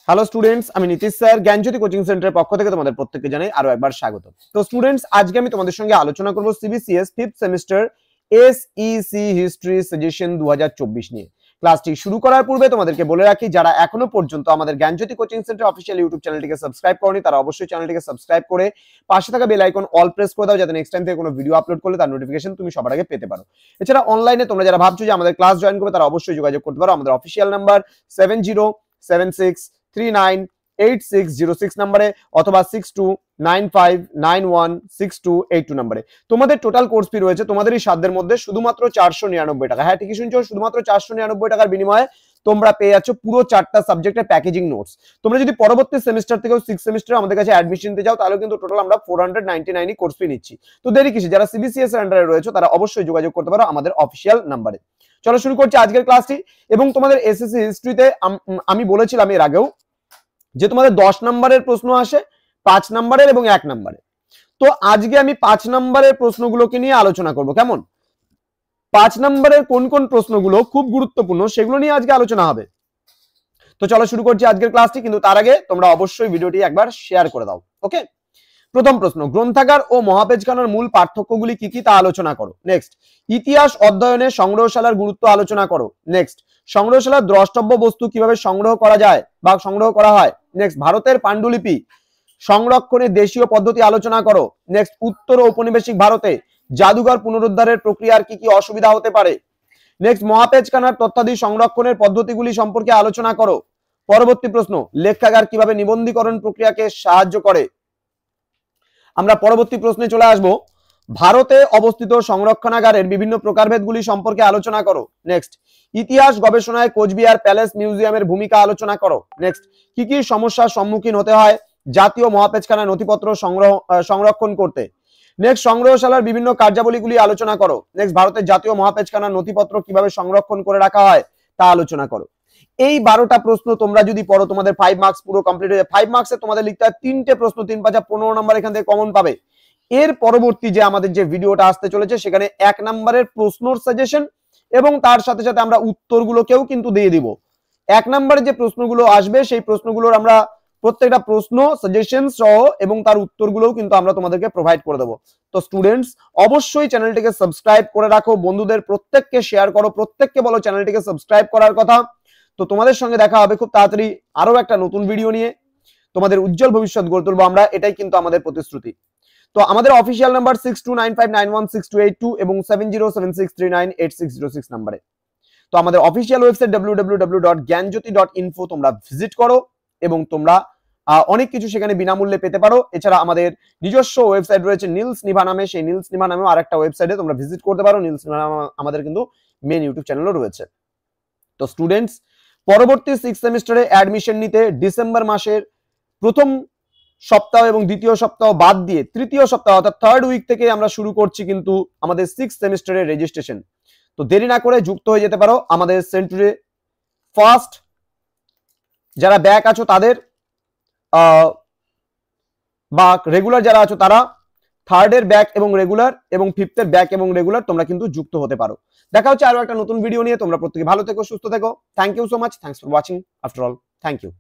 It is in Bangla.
হ্যালো স্টুডেন্টস, আমি নীতিশ স্যার জ্ঞানজ্যোতি কোচিং সেন্টারের পক্ষ থেকে তোমাদের প্রত্যেককে জানাই আরো একবার স্বাগত। তো স্টুডেন্টস, আজকে আমি তোমাদের সঙ্গে আলোচনা করব CBCS 5th semester SEC history suggestion 2024 নিয়ে। ক্লাসটি শুরু করার পূর্বে তোমাদেরকে বলে রাখি, যারা এখনো পর্যন্ত আমাদের জ্ঞানজ্যোতি কোচিং সেন্টার অফিসিয়াল ইউটিউব চ্যানেলটিকে সাবস্ক্রাইব করনি, তারা অবশ্যই চ্যানেলটিকে সাবস্ক্রাইব করে পাশে থাকা বেল আইকন অল প্রেস করে দাও, যাতে নেক্সট টাইম থেকে কোনো ভিডিও আপলোড করলে তার নোটিফিকেশন তুমি সবার আগে পেতে পারো। এছাড়া অনলাইনে তোমরা যারা ভাবছো যে আমাদের ক্লাস জয়েন করবে, তারা অবশ্যই যোগাযোগ করতে পারো আমাদের অফিসিয়াল নাম্বার 7076398606 নম্বরে অথবা 6295916282 নম্বরে। তোমাদের টোটাল কোর্স ফি রয়েছে তোমাদের এই সাধ্যের মধ্যে শুধুমাত্র 499 টাকা। হ্যাঁ, ঠিকই শুনছো, শুধুমাত্র 499 টাকার বিনিময়ে তোমরা পেয়ে যাচ্ছ পুরো 4টা সাবজেক্টের প্যাকেজিং নোটস। তোমরা যদি পরবর্তী সেমিস্টার থেকেও 6 সেমিস্টারে আমাদের কাছে অ্যাডমিশন নিতে যাও, তাহলে কিন্তু টোটাল আমরা 499 কোর্স ফি নিচ্ছি। তো দেরি কিসে? যারা সিবিসিএস এর আন্ডারে রয়েছে তারা অবশ্যই যোগাযোগ করতে পারো আমাদের অফিসিয়াল নাম্বারে। চলো শুরু করছি আজকের ক্লাসটি। এবং তোমাদের এসএসসি হিস্ট্রিতে আমি বলেছিলাম এর আগেও যে তোমাদের 10 নম্বরের প্রশ্ন আসে, 5 নম্বরের এবং 1 নম্বরের। তো আজকে আমি 5 নম্বরের প্রশ্নগুলোকে নিয়ে আলোচনা করব। কেমন? 5 নম্বরের কোন কোন প্রশ্নগুলো খুব গুরুত্বপূর্ণ সেগুলো নিয়ে আজকে আলোচনা হবে। তো চলো শুরু করছি আজকের ক্লাসটি, কিন্তু তার আগে তোমরা অবশ্যই ভিডিওটি একবার শেয়ার করে দাও। ওকে, প্রথম প্রশ্ন, গ্রন্থাগার ও মহাপেজখানার মূল পার্থক্যগুলি কি কি তা আলোচনা করো। নেক্সট, ইতিহাস অধ্যয়নে সংগ্রহশালার গুরুত্ব আলোচনা করো। নেক্সট, সংগ্রহশালার দ্রষ্টব্য বস্তু কিভাবে সংগ্রহ করা যায় বা সংগ্রহ করা হয়। নেক্সট, ভারতের পাণ্ডুলিপি সংরক্ষণের দেশীয় পদ্ধতি আলোচনা করো। নেক্সট, উত্তর ঔপনিবেশিক ভারতে জাদুঘর পুনরুদ্ধারের প্রক্রিয়ার কি কি অসুবিধা হতে পারে। নেক্সট, মহাপেজখানার তথ্যাদি সংরক্ষণের পদ্ধতিগুলি সম্পর্কে আলোচনা করো। পরবর্তী প্রশ্ন, লেখাগার কিভাবে নিবন্ধীকরণ প্রক্রিয়াকে সাহায্য করে। আমরা পরবর্তী প্রশ্নে চলে আসব, ভারতে অবস্থিত সংরক্ষণাগারের বিভিন্ন প্রকারভেদগুলি সম্পর্কে আলোচনা করো। নেক্সট, ইতিহাস গবেষণায় কোচবিহার প্যালেস মিউজিয়ামের ভূমিকা আলোচনা করো। নেক্সট, কি কি সমস্যার সম্মুখীন হতে হয় জাতীয় মহাপেজখানা নথিপত্র সংরক্ষণ করতে। নেক্সট, সংগ্রহশালার বিভিন্ন কার্যাবলীগুলি আলোচনা করো। নেক্সট, ভারতের জাতীয় মহাপেজখানা নথিপত্র কিভাবে সংরক্ষণ করে রাখা হয় তা আলোচনা করো। এই 12টা প্রশ্ন তোমরা যদি পড়ো, তোমাদের 5 মার্কস পুরো কমপ্লিট হয়ে যায়। 5 মার্কসে তোমাদের লিখতে হয় 3টে প্রশ্ন, 3 5 15 নম্বর এখান থেকে কমন পাবে। এর পরবর্তী যে আমাদের যে ভিডিওটা আসতে চলেছে, সেখানে 1 নম্বরের প্রশ্নর সাজেশন এবং তার সাথে সাথে আমরা উত্তরগুলোকেও কিন্তু দিয়ে দিব। 1 নম্বরে যে প্রশ্নগুলো আসবে সেই প্রশ্নগুলোর আমরা প্রত্যেকটা প্রশ্ন সাজেশন সহ এবং তার উত্তরগুলোও কিন্তু আমরা তোমাদেরকে প্রোভাইড করে দেবো। তো স্টুডেন্টস, অবশ্যই চ্যানেলটিকে সাবস্ক্রাইব করে রাখো, বন্ধুদের প্রত্যেককে শেয়ার করো, প্রত্যেককে বলো চ্যানেলটিকে সাবস্ক্রাইব করার কথা। তো তোমাদের সঙ্গে দেখা হবে খুব তাড়াতাড়ি আরো একটা নতুন ভিডিও নিয়ে। তোমাদের উজ্জ্বল ভবিষ্যৎ গড়ে তুলবো আমরা, এটাই কিন্তু আমাদের প্রতিশ্রুতি। তো আমাদের অফিসিয়াল নাম্বার 6295916282 এবং 7076398606 নম্বরে। তো আমাদের অফিসিয়াল ওয়েবসাইট www.gyanjyoti.info তোমরা ভিজিট করো এবং তোমরা অনেক কিছু সেখানে বিনামূল্যে পেতে পারো। এছাড়া আমাদের নিজস্ব ওয়েবসাইট রয়েছে নীলস নিভা নামে, সেই নীলস নিভা নামেও আরেকটা ওয়েবসাইটে তোমরা ভিজিট করতে পারো। নীলস নিভা আমাদের কিন্তু মেন ইউটিউব চ্যানেলও রয়েছে। তো স্টুডেন্টস, পরবর্তী 6 সেমিস্টারে অ্যাডমিশন নিতে ডিসেম্বর মাসের প্রথম সপ্তাহ এবং দ্বিতীয় সপ্তাহ বাদ দিয়ে তৃতীয় সপ্তাহ অর্থাৎ 3rd উইক থেকে আমরা শুরু করছি কিন্তু আমাদের 6 সেমিস্টারের রেজিস্ট্রেশন। তো দেরি না করে যুক্ত হয়ে যেতে পারো আমাদের সেন্টারে। ফার্স্ট যারা ব্যাক আছো তাদের বা রেগুলার যারা আছো তারা 3rd এর ব্যাক এবং রেগুলার এবং 5th এর ব্যাক এবং রেগুলার তোমরা কিন্তু যুক্ত হতে পারো। দেখা হচ্ছে আরো একটা নতুন ভিডিও নিয়ে। তোমরা প্রত্যেকে ভালো থেকো, সুস্থ থেকো। Thank you so much. Thanks for watching. After all, thank you.